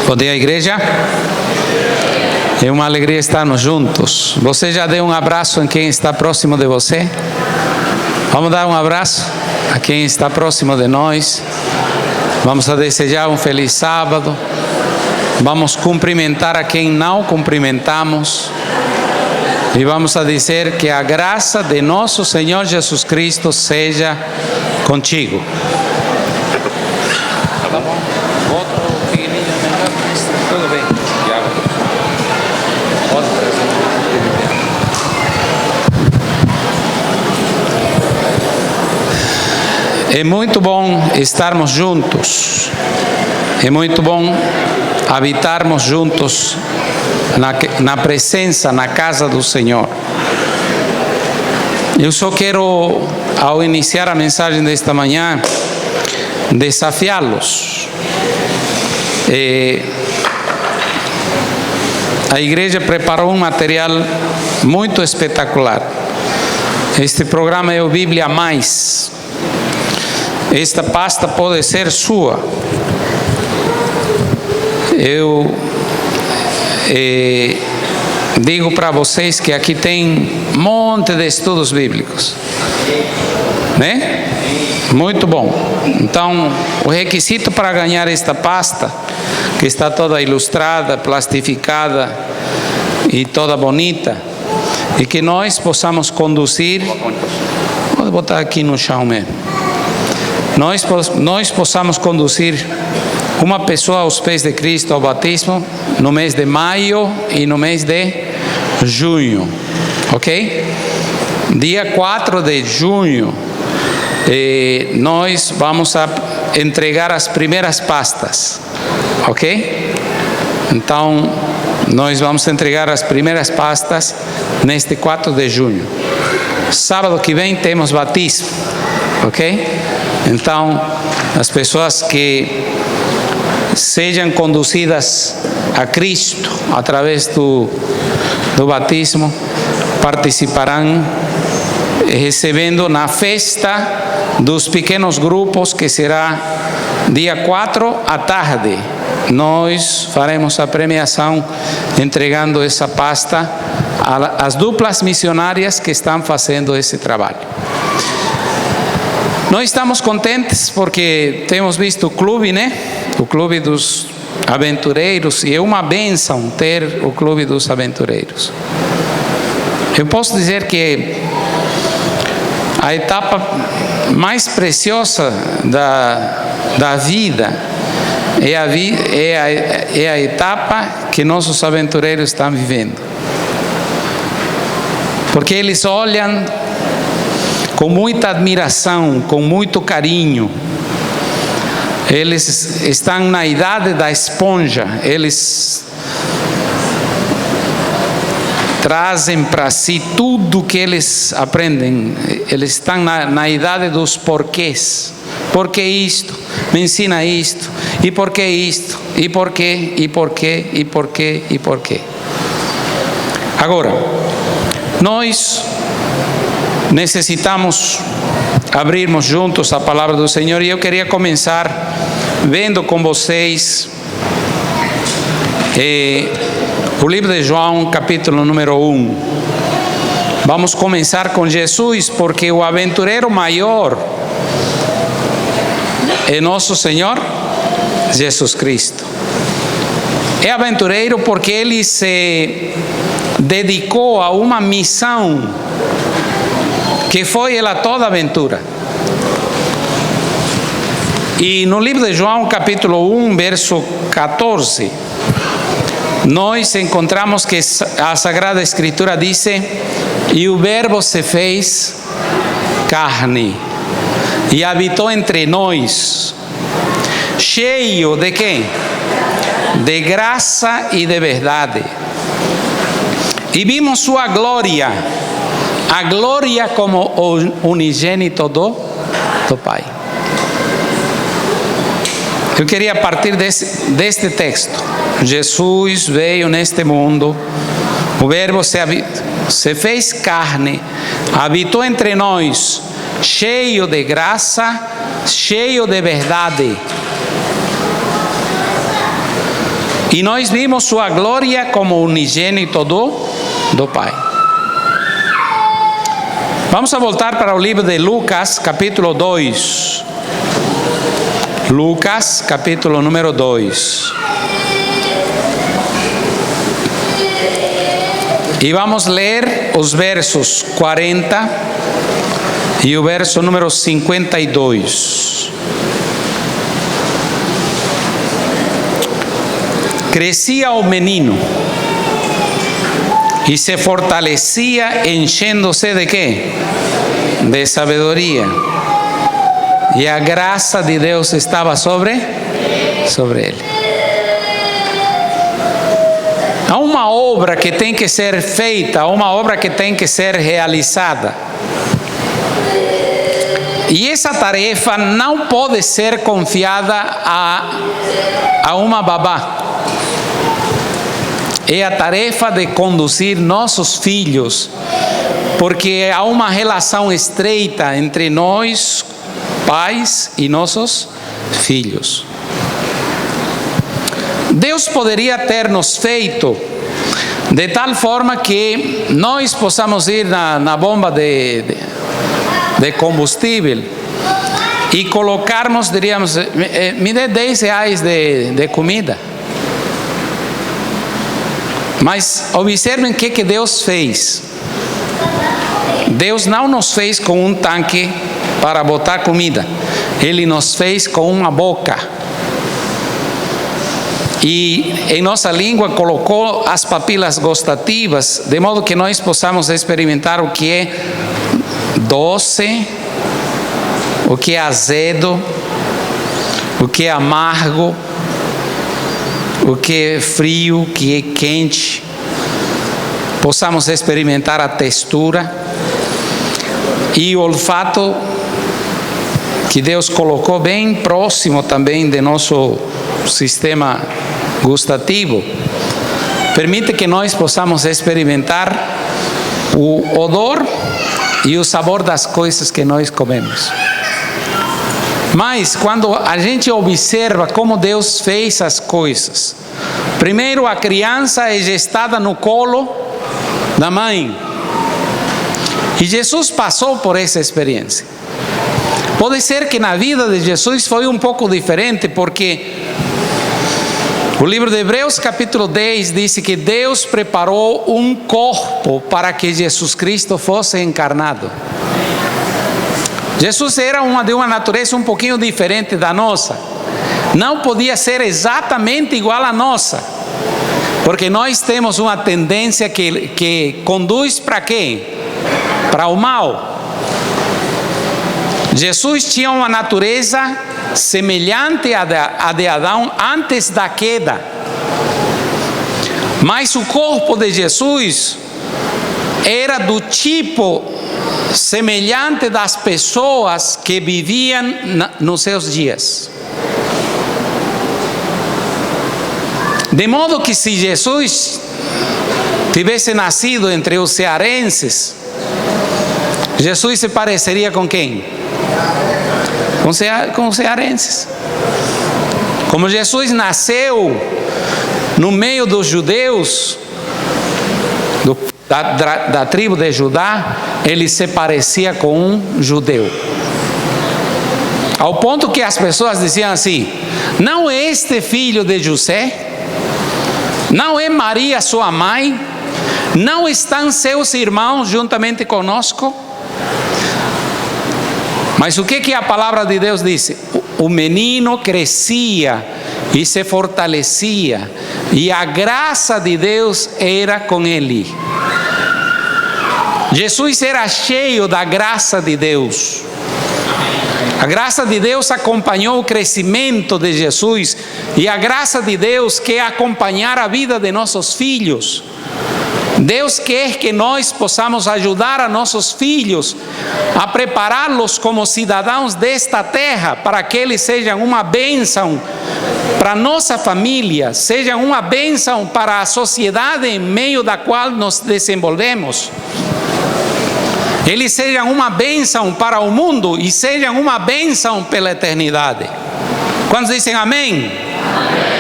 Bom dia, igreja. É uma alegria estarmos juntos. Você já deu um abraço em quem está próximo de você? Vamos dar um abraço a quem está próximo de nós. Vamos a desejar um feliz sábado. Vamos cumprimentar a quem não cumprimentamos. E vamos a dizer que a graça de nosso Senhor Jesus Cristo seja contigo. Tá bom? Outro pequenininho melhor, mas tudo bem. É muito bom estarmos juntos. É muito bom habitarmos juntos na presença, na casa do Senhor. Eu só quero, ao iniciar a mensagem desta manhã, desafiá-los. A igreja preparou um material muito espetacular. Este programa é o Bíblia Mais. Esta pasta pode ser sua. Eu digo para vocês que aqui tem um monte de estudos bíblicos, né? Muito bom. Então, o requisito para ganhar esta pasta, que está toda ilustrada, plastificada e toda bonita, e que nós possamos conduzir, vou botar aqui no chão mesmo, nós possamos conduzir uma pessoa aos pés de Cristo ao batismo no mês de maio e no mês de junho, ok? Dia 4 de junho, nós vamos a entregar as primeiras pastas, ok? Então, nós vamos entregar as primeiras pastas neste 4 de junho. Sábado que vem temos batismo, ok? Então, as pessoas que sejam conduzidas a Cristo através do batismo participarão recebendo na festa dos pequenos grupos, que será dia 4 à tarde. Nós faremos a premiação entregando essa pasta às duplas missionárias que estão fazendo esse trabalho. Nós estamos contentes porque temos visto o clube, né? O clube dos aventureiros, e é uma bênção ter o clube dos aventureiros. Eu posso dizer que a etapa mais preciosa da vida é a etapa que nossos aventureiros estão vivendo. Porque eles olham com muita admiração, com muito carinho. Eles estão na idade da esponja. Eles trazem para si tudo que eles aprendem. Eles estão na idade dos porquês. Por que isto? Me ensina isto. E por que isto? E por quê? E por quê? E por quê? E por quê? Agora, nós necessitamos abrirmos juntos a palavra do Senhor, e eu queria começar vendo com vocês o livro de João, capítulo número 1. Vamos começar com Jesus, porque o aventureiro maior é nosso Senhor Jesus Cristo. É aventureiro porque ele se dedicou a uma missão que foi ela toda aventura. E no livro de João, capítulo 1, verso 14, nós encontramos que a Sagrada Escritura diz: e o Verbo se fez carne e habitou entre nós, cheio de quê? De graça e de verdade. E vimos sua glória, a glória como o unigênito do Pai. Eu queria partir deste texto. Jesus veio neste mundo, o Verbo se fez carne, habitou entre nós, cheio de graça, cheio de verdade. E nós vimos sua glória como unigênito do Pai. Vamos a voltar para o livro de Lucas, capítulo 2. Lucas, capítulo número 2. E vamos ler os versos 40 e o verso número 52. Crescia o menino e se fortalecia, enchendo-se de quê? De sabedoria. E a graça de Deus estava sobre ele. Há uma obra que tem que ser feita, uma obra que tem que ser realizada. E essa tarefa não pode ser confiada a uma babá. É a tarefa de conduzir nossos filhos, porque há uma relação estreita entre nós, pais, e nossos filhos. Deus poderia ter nos feito de tal forma que nós possamos ir na bomba de combustível e colocarmos, diríamos, me dê 10 reais de comida. Mas observem o que Deus fez. Deus não nos fez com um tanque para botar comida. Ele nos fez com uma boca. E em nossa língua colocou as papilas gustativas, de modo que nós possamos experimentar o que é doce, o que é azedo, o que é amargo, o que é frio, o que é quente. Possamos experimentar a textura e o olfato que Deus colocou bem próximo também de nosso sistema gustativo. Permite que nós possamos experimentar o odor e o sabor das coisas que nós comemos. Mas quando a gente observa como Deus fez as coisas, primeiro a criança é gestada no colo da mãe. E Jesus passou por essa experiência. Pode ser que na vida de Jesus foi um pouco diferente, porque o livro de Hebreus capítulo 10 diz que Deus preparou um corpo para que Jesus Cristo fosse encarnado. Jesus era de uma natureza um pouquinho diferente da nossa. Não podia ser exatamente igual à nossa, porque nós temos uma tendência que conduz para quê? Para o mal. Jesus tinha uma natureza semelhante à de Adão antes da queda. Mas o corpo de Jesus era do tipo semelhante das pessoas que viviam nos seus dias. De modo que se Jesus tivesse nascido entre os cearenses, Jesus se pareceria com quem? Com os cearenses. Como Jesus nasceu no meio dos judeus, da tribo de Judá, ele se parecia com um judeu. Ao ponto que as pessoas diziam assim: não é este filho de José? Não é Maria sua mãe? Não estão seus irmãos juntamente conosco? Mas o que a palavra de Deus disse? O menino crescia e se fortalecia, e a graça de Deus era com ele. Jesus era cheio da graça de Deus. A graça de Deus acompanhou o crescimento de Jesus, e a graça de Deus quer acompanhar a vida de nossos filhos. Deus quer que nós possamos ajudar a nossos filhos a prepará-los como cidadãos desta terra, para que eles sejam uma bênção para a nossa família, sejam uma bênção para a sociedade em meio da qual nos desenvolvemos. Eles sejam uma bênção para o mundo e sejam uma bênção pela eternidade. Quantos dizem amém? Amém.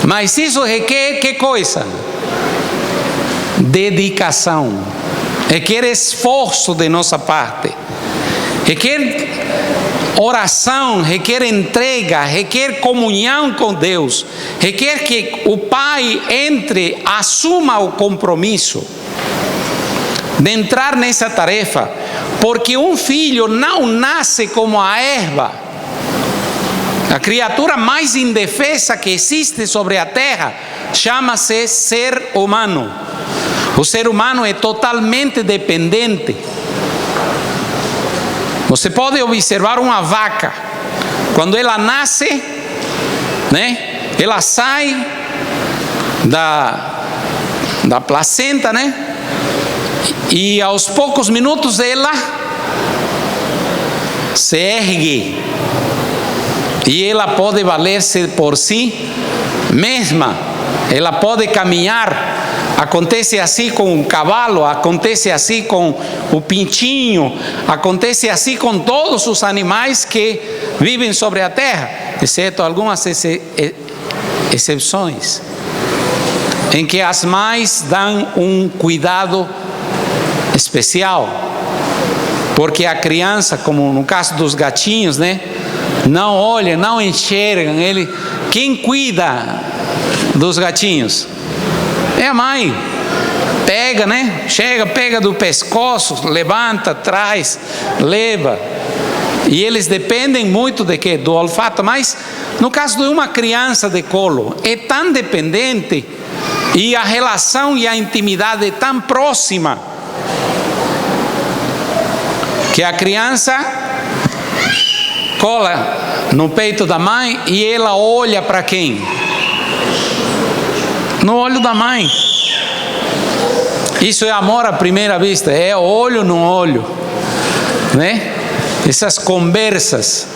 Mas isso requer que coisa? Dedicação. Requer esforço de nossa parte. Requer oração, requer entrega, requer comunhão com Deus. Requer que o pai assuma o compromisso de entrar nessa tarefa. Porque um filho não nasce como a erva. A criatura mais indefesa que existe sobre a terra chama-se ser humano. O ser humano é totalmente dependente. Você pode observar uma vaca. Quando ela nasce, né? Ela sai da placenta, né? E aos poucos minutos ela se ergue. E ela pode valer-se por si mesma. Ela pode caminhar. Acontece assim com o cavalo, acontece assim com o pintinho, acontece assim com todos os animais que vivem sobre a terra, exceto algumas exceções, em que as mães dão um cuidado especial, porque a criança, como no caso dos gatinhos, né, não olham, não enxergam. Quem cuida dos gatinhos? É a mãe. Pega, né? Chega, pega do pescoço, levanta, traz, leva. E eles dependem muito de quê? Do olfato. Mas no caso de uma criança de colo, é tão dependente, e a relação e a intimidade é tão próxima, que a criança cola no peito da mãe e ela olha para quem? No olho da mãe. Isso é amor à primeira vista, é olho no olho, né? Essas conversas,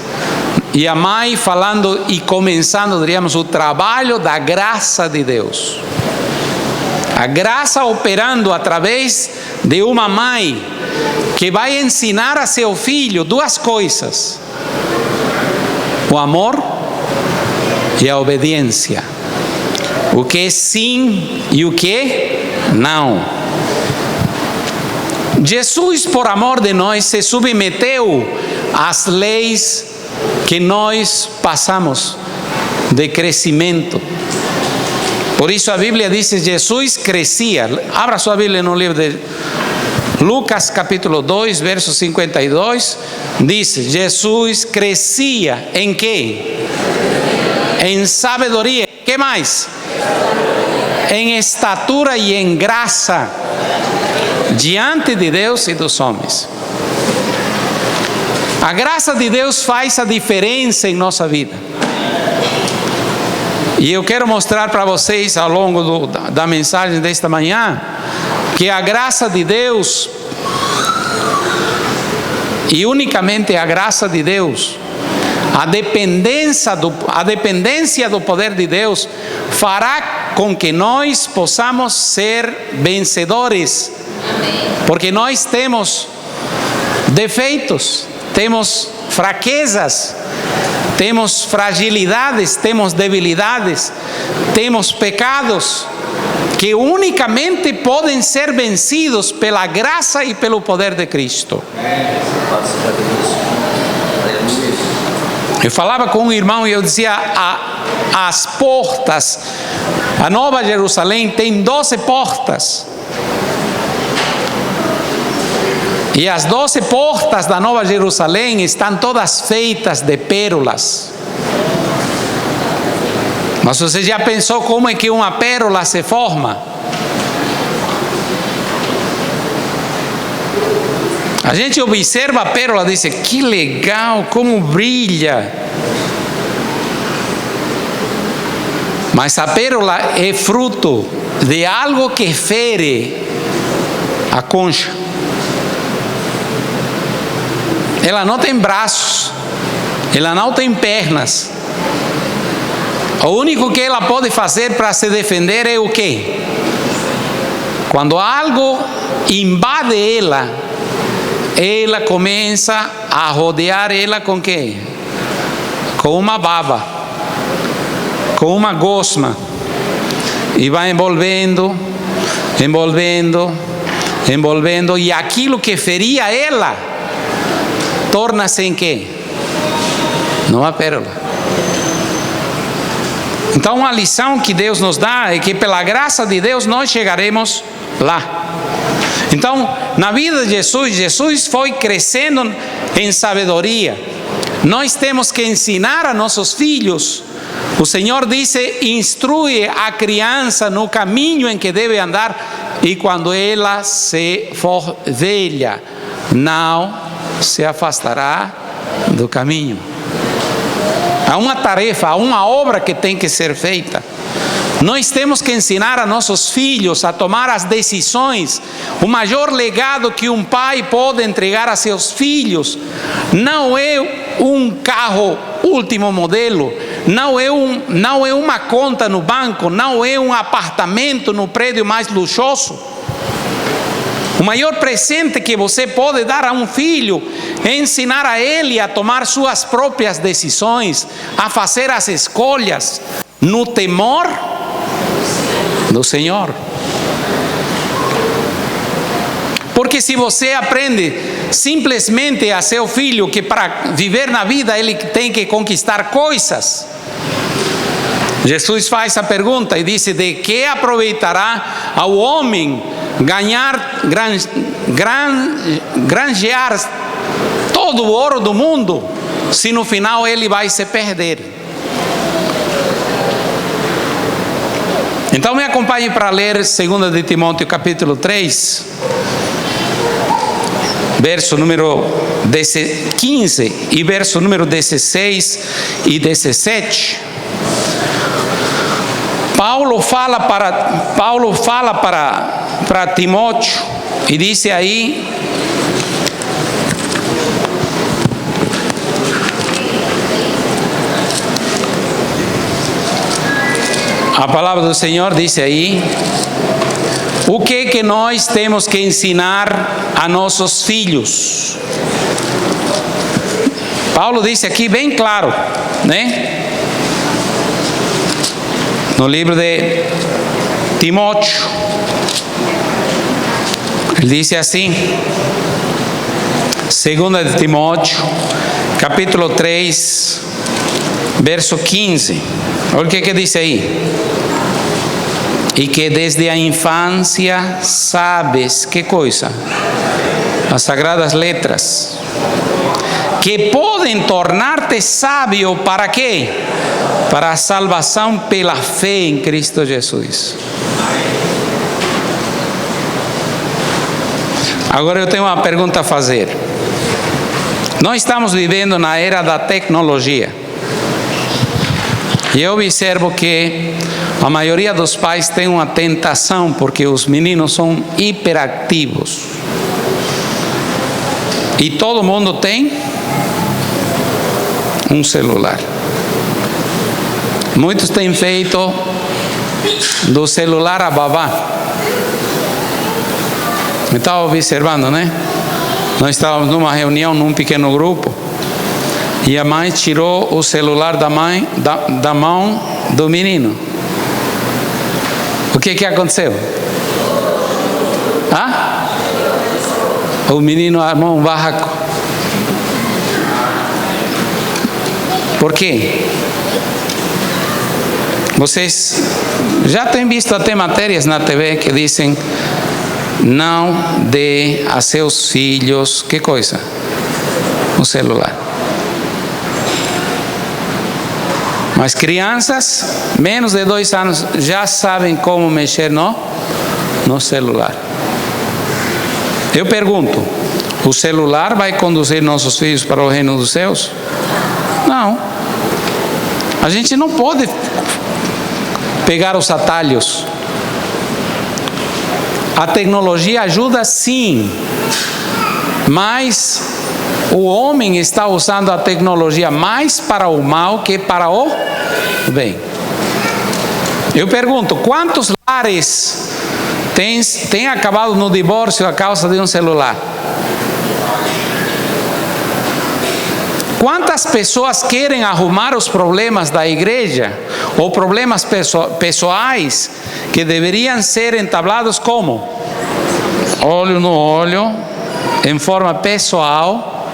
e a mãe falando e começando, diríamos, o trabalho da graça de Deus. A graça operando através de uma mãe que vai ensinar a seu filho duas coisas: o amor e a obediência. O que é sim e o que não. Jesus, por amor de nós, se submeteu às leis que nós passamos de crescimento. Por isso a Bíblia diz que Jesus crescia. Abra sua Bíblia no livro de Lucas capítulo 2, verso 52. Diz: Jesus crescia em quê? Em sabedoria. Que mais? Em estatura e em graça diante de Deus e dos homens. A graça de Deus faz a diferença em nossa vida. E eu quero mostrar para vocês ao longo da mensagem desta manhã que a graça de Deus, e unicamente a graça de Deus, a dependência do poder de Deus, fará com que nós possamos ser vencedores. Porque nós temos defeitos, temos fraquezas, temos fragilidades, temos debilidades, temos pecados que unicamente podem ser vencidos pela graça e pelo poder de Cristo. Eu falava com um irmão e eu dizia: as portas, a Nova Jerusalém tem 12 portas. E as 12 portas da Nova Jerusalém estão todas feitas de pérolas. Mas você já pensou como é que uma pérola se forma? A gente observa a pérola e diz: que legal, como brilha. Mas a pérola é fruto de algo que fere a concha. Ela não tem braços, ela não tem pernas. O único que ela pode fazer para se defender é o quê? Quando algo invade ela, ela começa a rodear ela com quê? Com uma baba, com uma gosma. e vai envolvendo, e aquilo que feria ela torna-se em quê? Numa pérola. Então, uma lição que Deus nos dá é que pela graça de Deus nós chegaremos lá. Então, na vida de Jesus foi crescendo em sabedoria. Nós temos que ensinar a nossos filhos. O Senhor disse: instrui a criança no caminho em que deve andar, e quando ela se for velha, não se afastará do caminho. Há uma tarefa, há uma obra que tem que ser feita. Nós temos que ensinar a nossos filhos a tomar as decisões. O maior legado que um pai pode entregar a seus filhos não é um carro último modelo, não é uma conta no banco, não é um apartamento no prédio mais luxuoso. O maior presente que você pode dar a um filho é ensinar a ele a tomar suas próprias decisões, a fazer as escolhas no temor do Senhor. Porque se você aprende simplesmente a seu filho que para viver na vida ele tem que conquistar coisas, Jesus faz a pergunta e diz: de que aproveitará ao homem granjear todo o ouro do mundo, se no final ele vai se perder? Então me acompanhe para ler 2 de Timóteo capítulo 3, verso número 15 e verso número 16 e 17. Paulo fala para Timóteo e disse aí: a palavra do Senhor disse aí, o que nós temos que ensinar a nossos filhos. Paulo disse aqui bem claro, né? No livro de Timóteo, ele disse assim, 2 de Timóteo, capítulo 3, verso 15. Olha o que diz aí. E que desde a infância sabes, que coisa? As sagradas letras, que podem tornar-te sábio para quê? Para a salvação pela fé em Cristo Jesus. Agora eu tenho uma pergunta a fazer. Nós estamos vivendo na era da tecnologia. E eu observo que a maioria dos pais tem uma tentação, porque os meninos são hiperativos. E todo mundo tem um celular. Muitos têm feito do celular a babá. Eu estava observando, né? Nós estávamos numa reunião, num pequeno grupo, e a mãe tirou o celular da mão do menino. O que aconteceu? O menino armou um barraco. Por quê? Vocês já têm visto até matérias na TV que dizem: não dê a seus filhos, que coisa? Um celular. Mas crianças, menos de 2 anos, já sabem como mexer no celular. Eu pergunto, o celular vai conduzir nossos filhos para o reino dos céus? Não. A gente não pode pegar os atalhos. A tecnologia ajuda sim, mas o homem está usando a tecnologia mais para o mal que para o bem. Eu pergunto, quantos lares têm acabado no divórcio a causa de um celular? Quantas pessoas querem arrumar os problemas da igreja ou problemas pessoais que deveriam ser entablados como? Olho no olho, em forma pessoal,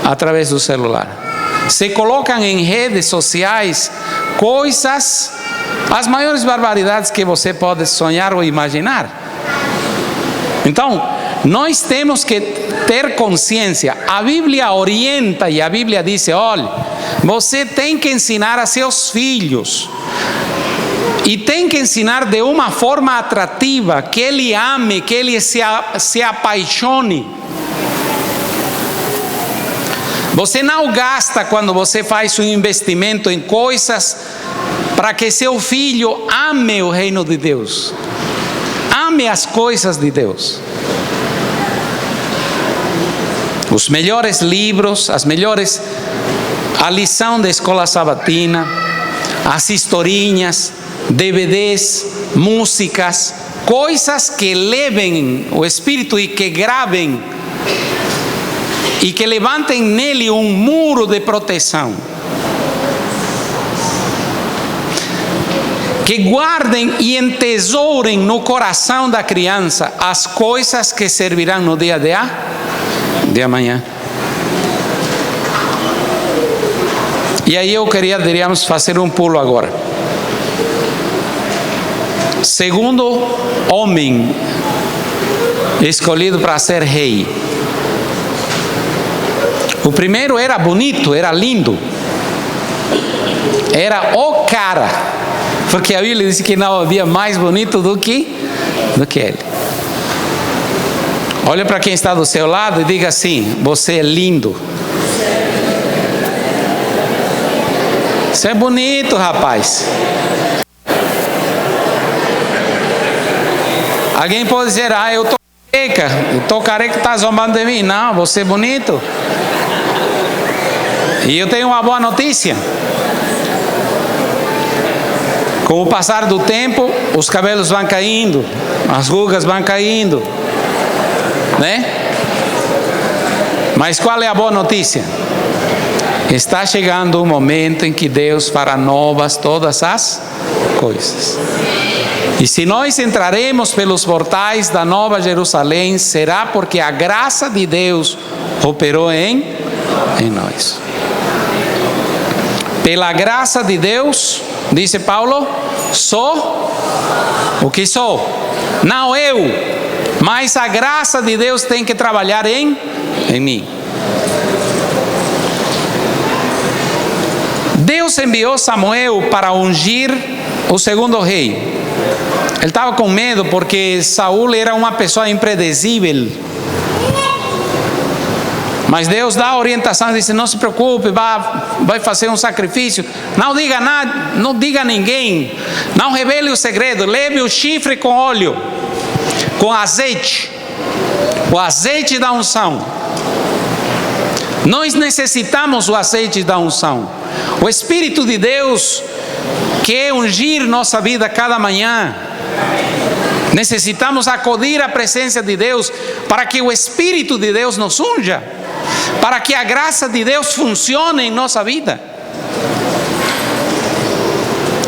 através do celular. Se colocam em redes sociais coisas, as maiores barbaridades que você pode sonhar ou imaginar. Então, nós temos que ter consciência. A Bíblia orienta e a Bíblia diz: olha, você tem que ensinar a seus filhos. E tem que ensinar de uma forma atrativa, que ele ame, que ele se apaixone. Você não gasta quando você faz um investimento em coisas para que seu filho ame o reino de Deus. Ame as coisas de Deus. Os melhores livros, a lição da escola sabatina, as historinhas, DVDs, músicas, coisas que levem o Espírito e que gravem e que levantem nele um muro de proteção. Que guardem e entesourem no coração da criança as coisas que servirão no dia de amanhã. E aí deveríamos fazer um pulo agora. Segundo homem escolhido para ser rei. O primeiro era bonito, era lindo, era o cara, porque a Bíblia diz que não havia mais bonito do que ele. Olha para quem está do seu lado e diga assim: você é lindo. Você é bonito, rapaz. Alguém pode dizer: eu estou careca, está zombando de mim. Não, você é bonito. E eu tenho uma boa notícia. Com o passar do tempo, os cabelos vão caindo, as rugas vão caindo, né? Mas qual é a boa notícia? Está chegando o momento em que Deus fará novas todas as coisas. E se nós entraremos pelos portais da Nova Jerusalém, será porque a graça de Deus operou em nós. Pela graça de Deus, disse Paulo, sou o que sou. Não eu, mas a graça de Deus tem que trabalhar em mim. Deus enviou Samuel para ungir o segundo rei. Ele estava com medo porque Saul era uma pessoa impredizível. Mas Deus dá a orientação e disse: não se preocupe, vai fazer um sacrifício. Não diga nada, não diga a ninguém. Não revele o segredo. Leve o chifre com óleo, com azeite. O azeite da unção. Nós necessitamos o azeite da unção. O Espírito de Deus quer ungir nossa vida cada manhã. Necessitamos acudir à presença de Deus para que o Espírito de Deus nos unja, para que a graça de Deus funcione em nossa vida.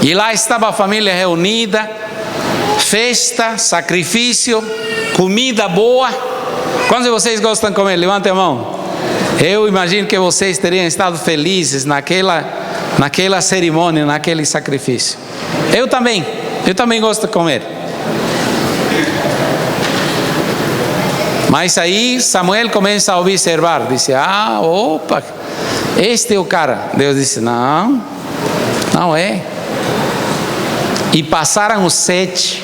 E lá estava a família reunida, festa, sacrifício, comida boa. Quantos de vocês gostam de comer? Levantem a mão. Eu imagino que vocês teriam estado felizes naquela cerimônia, naquele sacrifício. Eu também gosto de comer. Mas aí Samuel começa a observar, disse: opa, este é o cara. Deus disse: não é. E passaram os 7.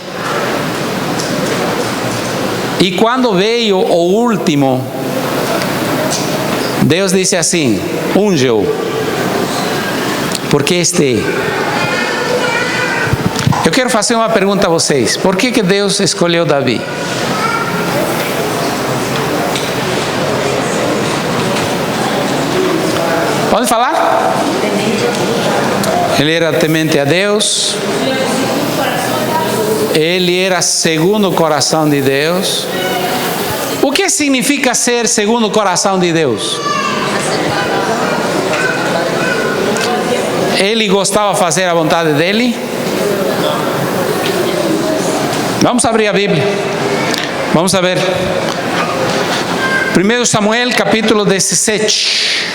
E quando veio o último, Deus disse assim: unge-o, porque este. Eu quero fazer uma pergunta a vocês: por que Deus escolheu Davi? Pode falar? Ele era temente a Deus. Ele era segundo o coração de Deus. O que significa ser segundo o coração de Deus? ele gostava de fazer a vontade dele? Vamos abrir a Bíblia. Vamos a ver. 1 Samuel capítulo 17.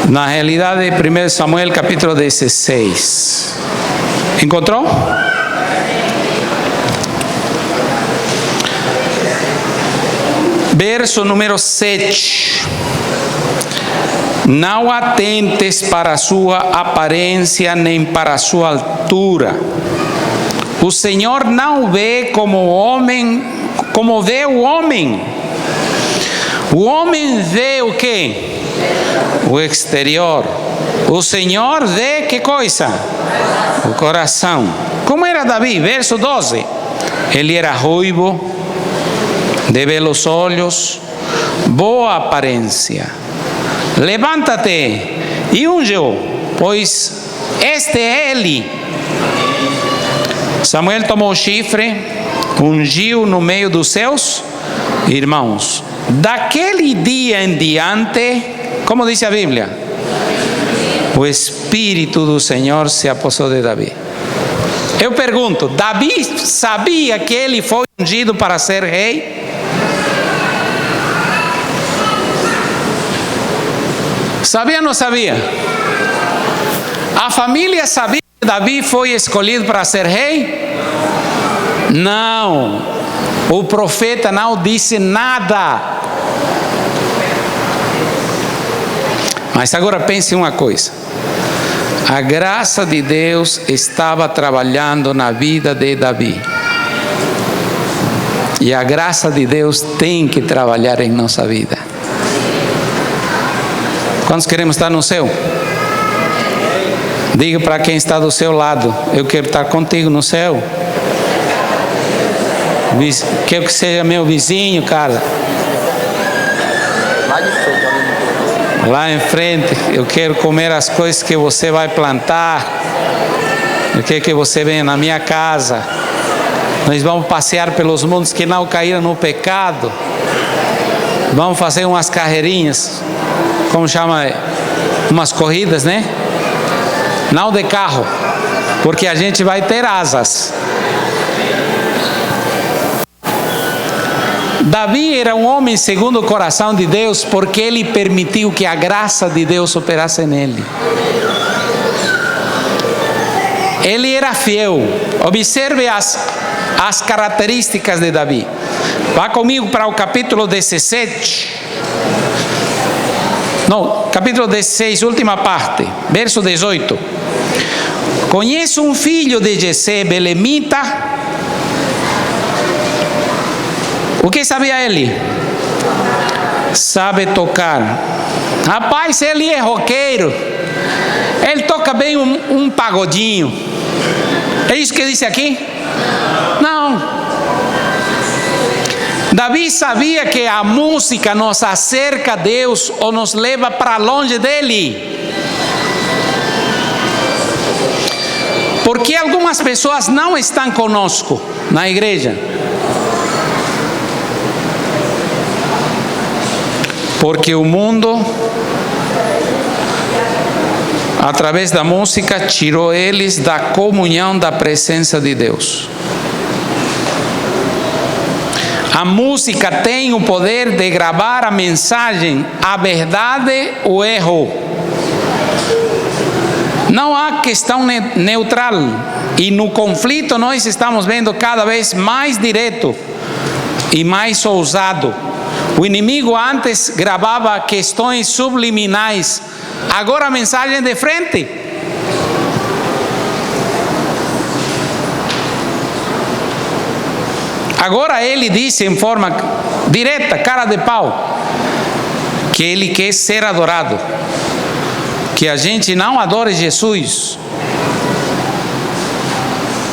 Na realidade, 1 Samuel capítulo 16. Encontrou? Verso número 7. Não atentes para a sua aparência nem para a sua altura. O Senhor não vê como vê o homem. O homem vê o quê? O exterior. O Senhor vê que coisa? O coração. Como era Davi? Verso 12. Ele era ruivo, de belos olhos, boa aparência. Levanta-te e unge-o, pois este é ele. Samuel tomou o chifre, ungiu no meio dos seus irmãos. Daquele dia em diante, como diz a Bíblia, o Espírito do Senhor se apossou de Davi. Eu pergunto, Davi sabia que ele foi ungido para ser rei? Sabia ou não sabia? A família sabia que Davi foi escolhido para ser rei? Não. O profeta não disse nada. Mas agora pense uma coisa. A graça de Deus estava trabalhando na vida de Davi. E a graça de Deus tem que trabalhar em nossa vida. Quantos queremos estar no céu? Diga para quem está do seu lado: eu quero estar contigo no céu. Quero que seja meu vizinho, cara. Lá em frente, eu quero comer as coisas que você vai plantar. Eu quero que você venha na minha casa. Nós vamos passear pelos mundos que não caíram no pecado. Vamos fazer umas carreirinhas. Como chama? Umas corridas, né? Não de carro, porque a gente vai ter asas. Davi era um homem segundo o coração de Deus, porque ele permitiu que a graça de Deus operasse nele. Ele era fiel. Observe as características de Davi. Vá comigo para o capítulo 17. Não, capítulo 16, última parte, verso 18. Conheço um filho de Jessé, belemita. O que sabia ele? Sabe tocar. Rapaz, ele é roqueiro. Ele toca bem um pagodinho. É isso que diz aqui? Não. Davi sabia que a música nos acerca a Deus ou nos leva para longe dele. Porque algumas pessoas não estão conosco na igreja? Porque o mundo, através da música, tirou eles da comunhão da presença de Deus. A música tem o poder de gravar a mensagem, a verdade ou erro. Não há questão neutral. E no conflito nós estamos vendo cada vez mais direto e mais ousado. O inimigo antes gravava questões subliminais, agora a mensagem é de frente. Agora ele disse em forma direta, cara de pau, que ele quer ser adorado, que a gente não adore Jesus.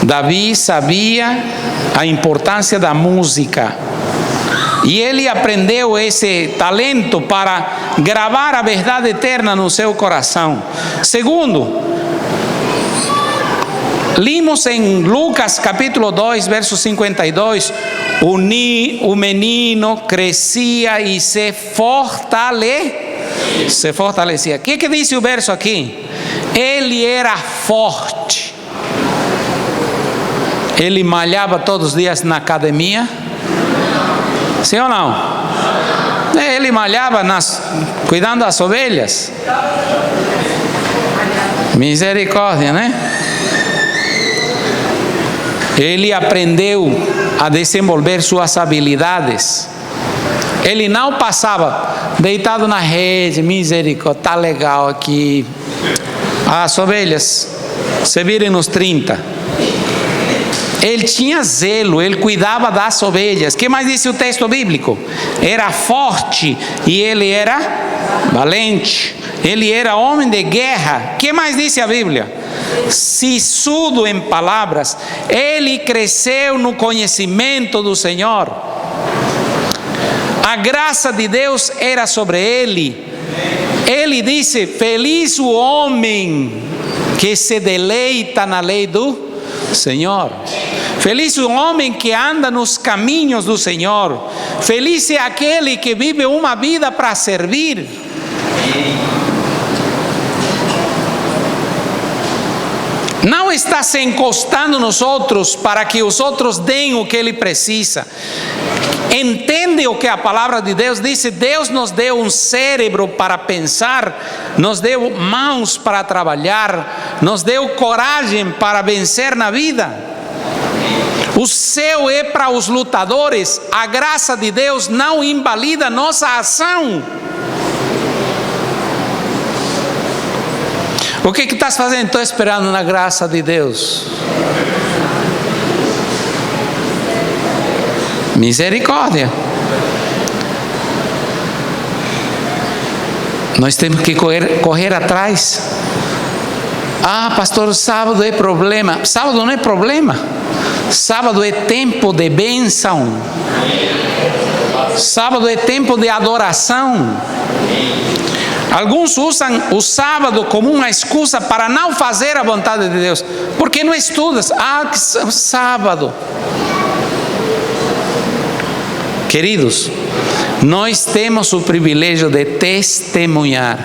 Davi sabia a importância da música e ele aprendeu esse talento para gravar a verdade eterna no seu coração. Segundo, limos em Lucas capítulo 2, verso 52, o menino crescia e se fortalecia. O que diz o verso aqui? Ele era forte. Ele malhava todos os dias na academia? Sim ou não? Ele malhava cuidando das ovelhas. Misericórdia, né? Ele aprendeu a desenvolver suas habilidades. Ele não passava deitado na rede, misericórdia, tá legal aqui. As ovelhas se virem nos 30. Ele tinha zelo, ele cuidava das ovelhas. O que mais disse o texto bíblico? Era forte e ele era valente. Ele era homem de guerra. O que mais disse a Bíblia? Sisudo em palavras. Ele cresceu no conhecimento do Senhor. A graça de Deus era sobre ele. Ele disse: feliz o homem que se deleita na lei do Senhor. Feliz o homem que anda nos caminhos do Senhor. Feliz é aquele que vive uma vida para servir. Não está se encostando nos outros para que os outros deem o que ele precisa. Entende o que a palavra de Deus diz? Deus nos deu um cérebro para pensar, nos deu mãos para trabalhar, nos deu coragem para vencer na vida. O céu é para os lutadores. A graça de Deus não invalida nossa ação. O que estás fazendo? Estou esperando na graça de Deus. Misericórdia. Nós temos que correr atrás. Ah, pastor, sábado é problema. Sábado não é problema. Sábado é tempo de bênção. Sábado é tempo de adoração. Alguns usam o sábado como uma excusa para não fazer a vontade de Deus. Porque não estudas? Ah, sábado. Queridos, nós temos o privilégio de testemunhar.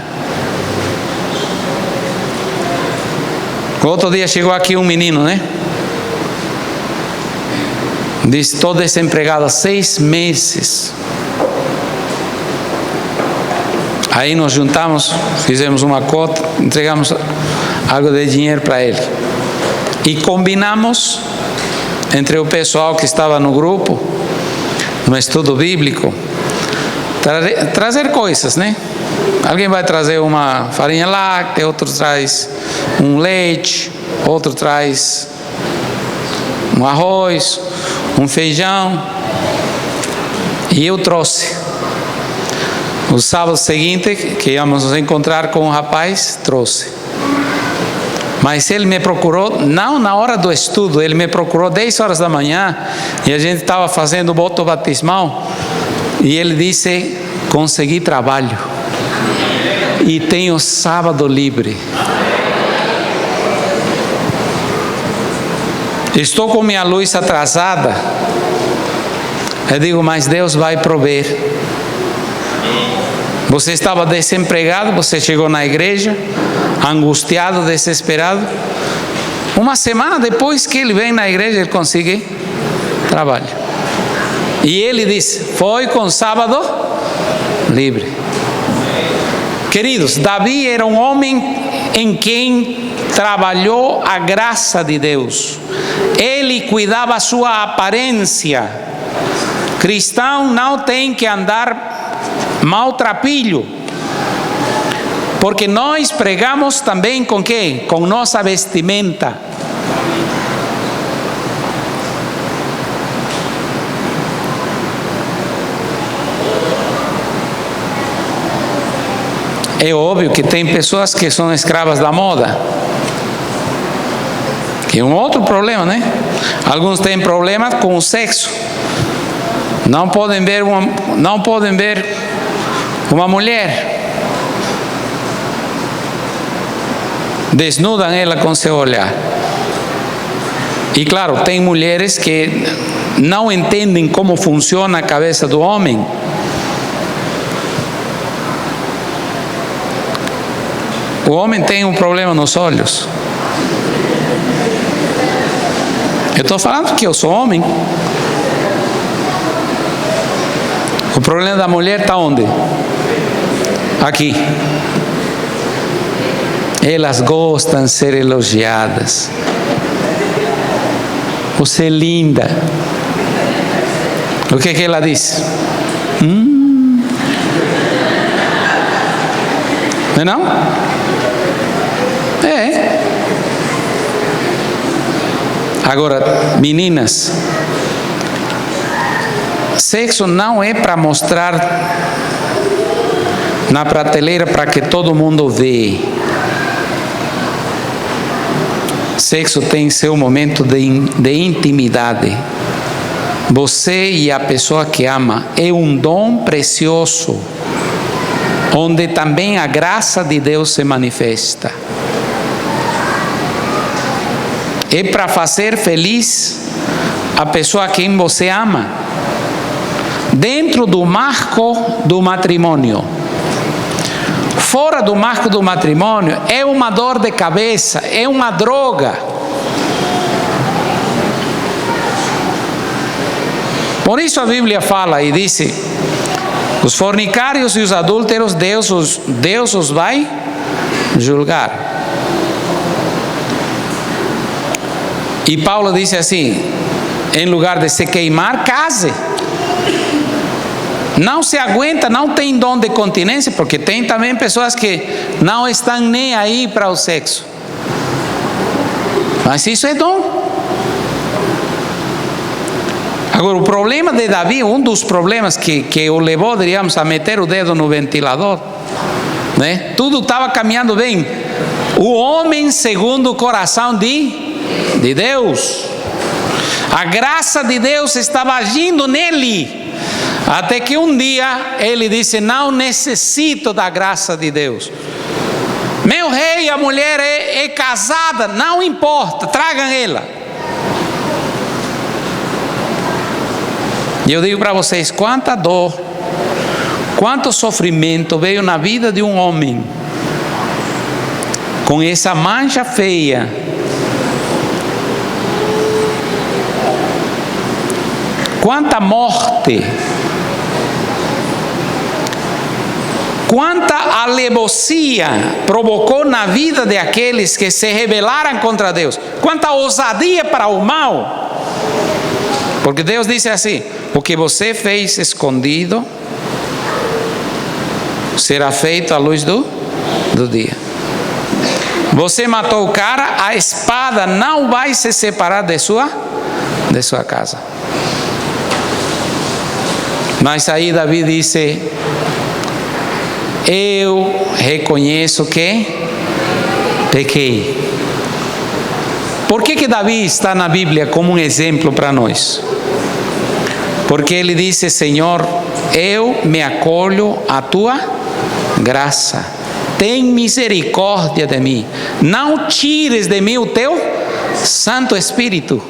Outro dia chegou aqui um menino, né? Disse: estou desempregado há 6 meses. Aí nos juntamos, fizemos uma cota, entregamos algo de dinheiro para ele. E combinamos entre o pessoal que estava no grupo, no estudo bíblico, trazer coisas, né? Alguém vai trazer uma farinha láctea, outro traz um leite, outro traz um arroz, um feijão. E eu trouxe. O sábado seguinte, que íamos nos encontrar com o rapaz, trouxe. Mas ele me procurou, não na hora do estudo, ele me procurou 10 horas da manhã, e a gente estava fazendo o voto batismal, e ele disse: consegui trabalho, e tenho sábado livre. Estou com minha luz atrasada. Eu digo: mas Deus vai prover. Você estava desempregado, você chegou na igreja, angustiado, desesperado. Uma semana depois que ele vem na igreja, ele consegue trabalho. E ele disse: foi com sábado livre. Queridos, Davi era um homem em quem trabalhou a graça de Deus. Ele cuidava a sua aparência. Cristão não tem que andar maltrapilho, porque nós pregamos também com quê? Com nossa vestimenta. É óbvio que tem pessoas que são escravas da moda, que é um outro problema, né? Alguns têm problemas com o sexo. Não podem ver uma mulher, desnudam ela com seu olhar. E claro, tem mulheres que não entendem como funciona a cabeça do homem. O homem tem um problema nos olhos. Eu estou falando que eu sou homem. O problema da mulher está onde? Aqui. Elas gostam de ser elogiadas. Você é linda. O que ela diz? Não é não? É. Agora, meninas, sexo não é para mostrar na prateleira para que todo mundo vê. Sexo tem seu momento de intimidade. Você e a pessoa que ama é um dom precioso, onde também a graça de Deus se manifesta. É para fazer feliz a pessoa a quem você ama, dentro do marco do matrimônio. Fora do marco do matrimônio, é uma dor de cabeça, é uma droga. Por isso a Bíblia fala e diz: os fornicários e os adúlteros, Deus os vai julgar. E Paulo disse assim: em lugar de se queimar, case. Não se aguenta, não tem dom de continência, porque tem também pessoas que não estão nem aí para o sexo. Mas isso é dom. Agora, o problema de Davi, um dos problemas que o levou, diríamos, a meter o dedo no ventilador, né? Tudo estava caminhando bem. O homem segundo o coração de Deus. A graça de Deus estava agindo nele. Até que um dia ele disse: não necessito da graça de Deus. Meu rei, a mulher é casada, não importa, tragam ela. E eu digo para vocês, quanta dor, quanto sofrimento veio na vida de um homem com essa mancha feia. Quanta morte, quanta alevosía provocou na vida de aqueles que se rebelaram contra Deus, quanta ousadia para o mal. Porque Deus disse assim: o que você fez escondido será feito à luz do dia. Você matou o cara, a espada não vai se separar de sua casa. Mas aí Davi disse: eu reconheço que pequei. Por que Davi está na Bíblia como um exemplo para nós? Porque ele disse: Senhor, eu me acolho à tua graça, tem misericórdia de mim, não tires de mim o teu Santo Espírito.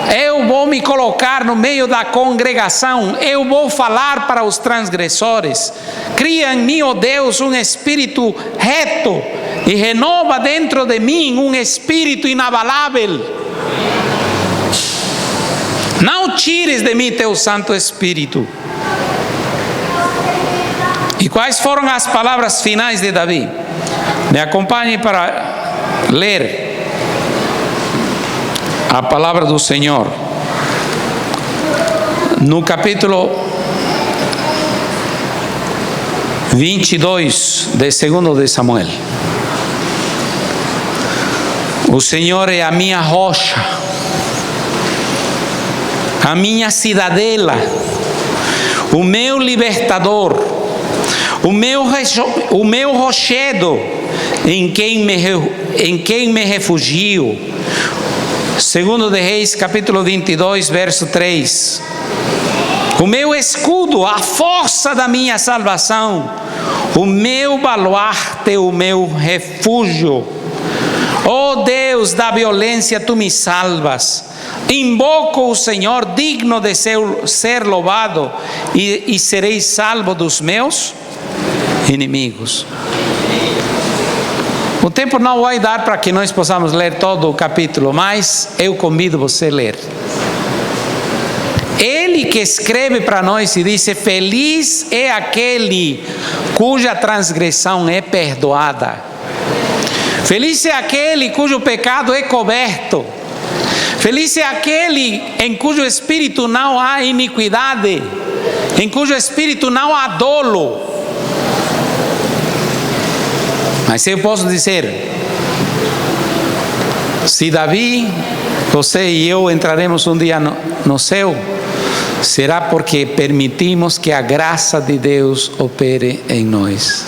Eu vou me colocar no meio da congregação, eu vou falar para os transgressores. Cria em mim, ó Deus, um espírito reto e renova dentro de mim um espírito inabalável. Não tires de mim teu Santo Espírito. E quais foram as palavras finais de Davi? Me acompanhe para ler a palavra do Senhor no capítulo 22 de 2 de Samuel. O Senhor é a minha rocha, a minha cidadela, o meu libertador, o meu rochedo, em quem me refugio. 2 de Reis, capítulo 22, verso 3. O meu escudo, a força da minha salvação, o meu baluarte, o meu refúgio, Oh Deus da violência, tu me salvas. Invoco o Senhor, digno de ser louvado, e serei salvo dos meus inimigos. O tempo não vai dar para que nós possamos ler todo o capítulo, mas eu convido você a ler. Ele que escreve para nós e diz: feliz é aquele cuja transgressão é perdoada. Feliz é aquele cujo pecado é coberto. Feliz é aquele em cujo espírito não há iniquidade, em cujo espírito não há dolo. Mas eu posso dizer, se Davi, você e eu entraremos um dia no céu, será porque permitimos que a graça de Deus opere em nós.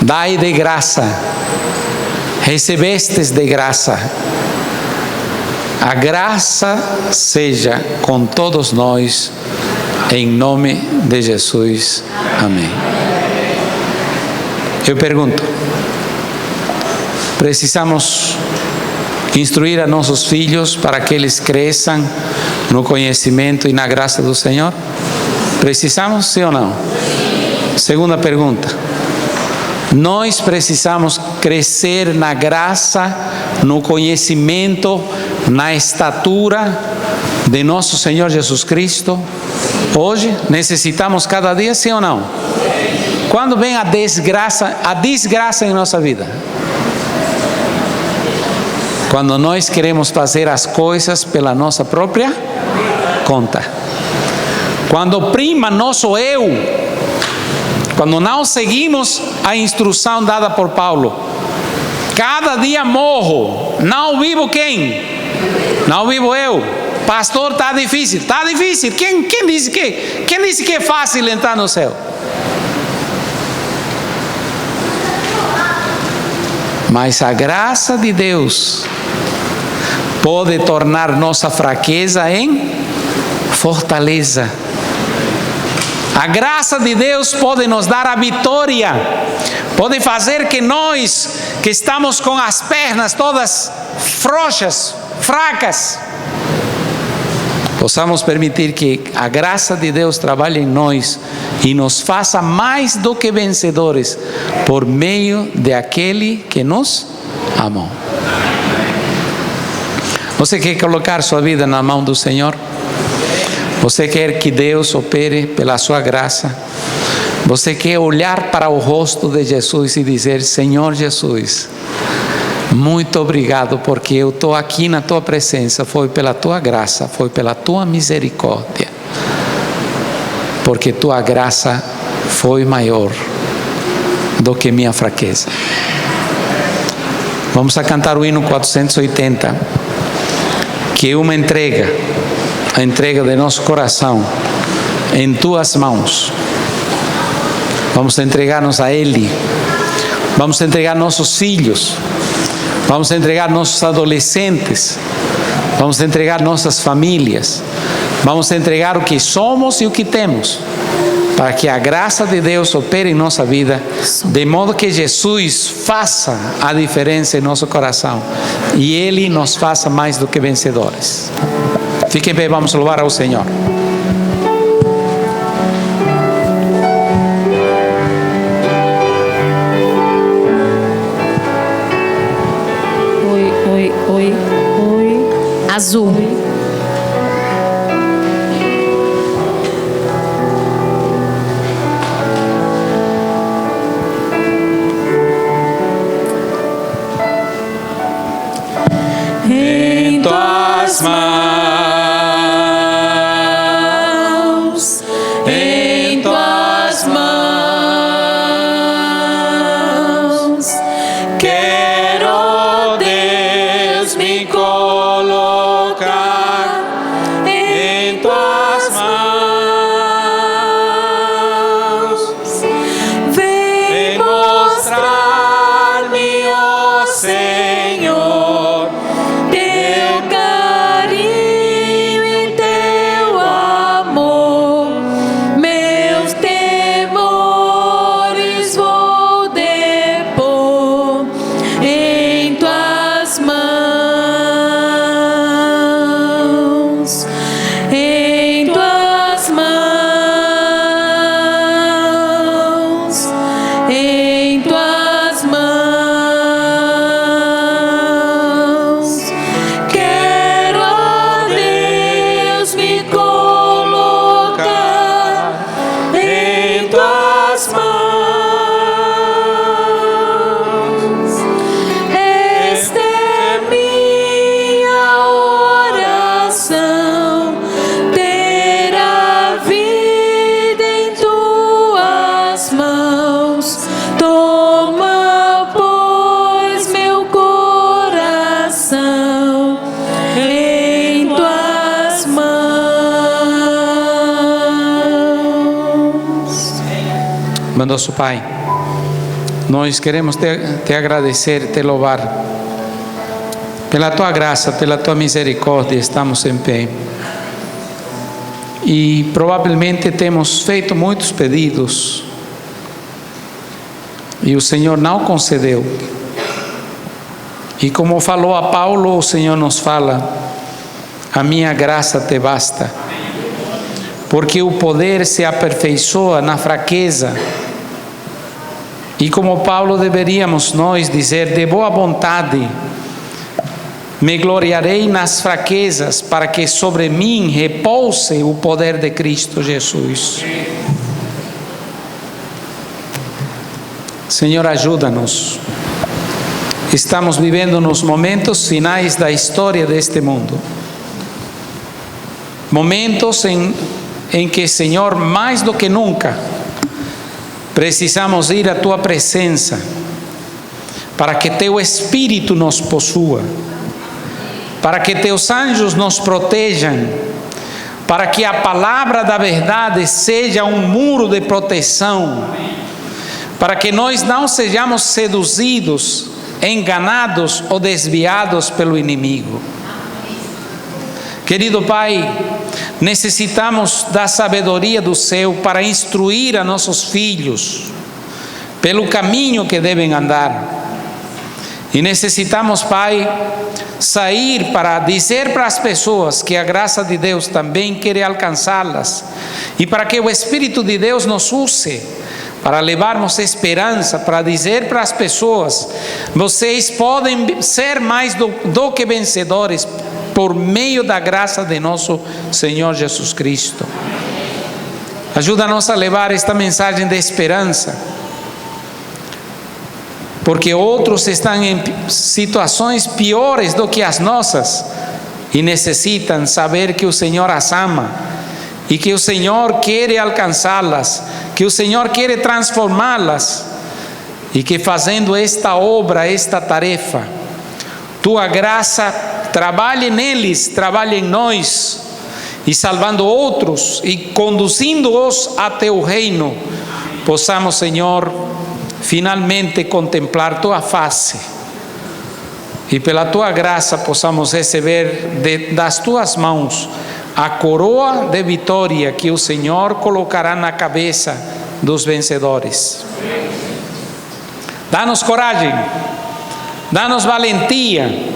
Dai de graça, recebestes de graça. A graça seja com todos nós, em nome de Jesus. Amém. Eu pergunto, precisamos instruir a nossos filhos para que eles cresçam no conhecimento e na graça do Senhor? Precisamos, sim ou não? Segunda pergunta. Nós precisamos crescer na graça, no conhecimento, na estatura de nosso Senhor Jesus Cristo. Hoje necessitamos cada dia, sim ou não? Quando vem a desgraça em nossa vida? Quando nós queremos fazer as coisas pela nossa própria conta. Quando prima nosso eu. Quando não seguimos a instrução dada por Paulo. Cada dia morro. Não vivo quem? Não vivo eu. Pastor, está difícil. Está difícil. Quem disse que é fácil entrar no céu? Mas a graça de Deus pode tornar nossa fraqueza em fortaleza. A graça de Deus pode nos dar a vitória, pode fazer que nós, que estamos com as pernas todas frouxas, fracas, possamos permitir que a graça de Deus trabalhe em nós e nos faça mais do que vencedores, por meio de aquele que nos amou. Você quer colocar sua vida na mão do Senhor? Você quer que Deus opere pela sua graça? Você quer olhar para o rosto de Jesus e dizer: Senhor Jesus, muito obrigado, porque eu estou aqui na tua presença, foi pela tua graça, foi pela tua misericórdia, porque tua graça foi maior do que minha fraqueza. Vamos a cantar o hino 480, que é uma entrega, a entrega de nosso coração em tuas mãos. Vamos entregar-nos a Ele, vamos entregar nossos filhos, vamos entregar nossos adolescentes, vamos entregar nossas famílias, vamos entregar o que somos e o que temos, para que a graça de Deus opere em nossa vida, de modo que Jesus faça a diferença em nosso coração e Ele nos faça mais do que vencedores. Fiquem bem, vamos louvar ao Senhor. Oi. Azul. Em tuas mãos, em tuas mãos, quero, Deus, me colocar. Bondoso Pai, nós queremos te agradecer, te louvar. Pela Tua graça, pela Tua misericórdia, estamos em pé. E provavelmente temos feito muitos pedidos e o Senhor não concedeu. E como falou a Paulo, o Senhor nos fala: a minha graça te basta, porque o poder se aperfeiçoa na fraqueza. E como Paulo, deveríamos nós dizer: de boa vontade me gloriarei nas fraquezas, para que sobre mim repouse o poder de Cristo Jesus. Senhor, ajuda-nos. Estamos vivendo nos momentos finais da história deste mundo. Momentos em que, Senhor, mais do que nunca, precisamos ir à Tua presença, para que Teu Espírito nos possua, para que Teus anjos nos protejam, para que a palavra da verdade seja um muro de proteção, para que nós não sejamos seduzidos, enganados ou desviados pelo inimigo. Querido Pai, necessitamos da sabedoria do céu para instruir a nossos filhos pelo caminho que devem andar. E necessitamos, Pai, sair para dizer para as pessoas que a graça de Deus também quer alcançá-las, e para que o Espírito de Deus nos use para levarmos esperança, para dizer para as pessoas: vocês podem ser mais do que vencedores por meio da graça de nosso Senhor Jesus Cristo. Ajuda-nos a levar esta mensagem de esperança, porque outros estão em situações piores do que as nossas e necessitam saber que o Senhor as ama e que o Senhor quer alcançá-las, que o Senhor quer transformá-las, e que fazendo esta obra, esta tarefa, Tua graça trabalhe neles, trabalhe em nós, e salvando outros e conduzindo-os a Teu reino, possamos, Senhor, finalmente contemplar Tua face, e pela Tua graça possamos receber das Tuas mãos a coroa de vitória que o Senhor colocará na cabeça dos vencedores. Dá-nos coragem, dá-nos valentia,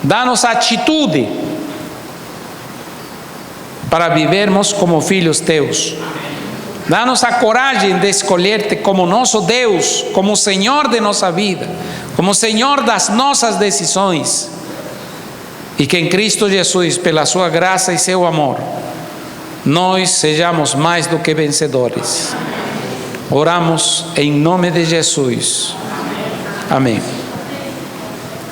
dá-nos atitude para vivermos como filhos Teus. Dá-nos a coragem de escolher-Te como nosso Deus, como Senhor de nossa vida, como Senhor das nossas decisões. E que em Cristo Jesus, pela Sua graça e Seu amor, nós sejamos mais do que vencedores. Oramos em nome de Jesus. Amém.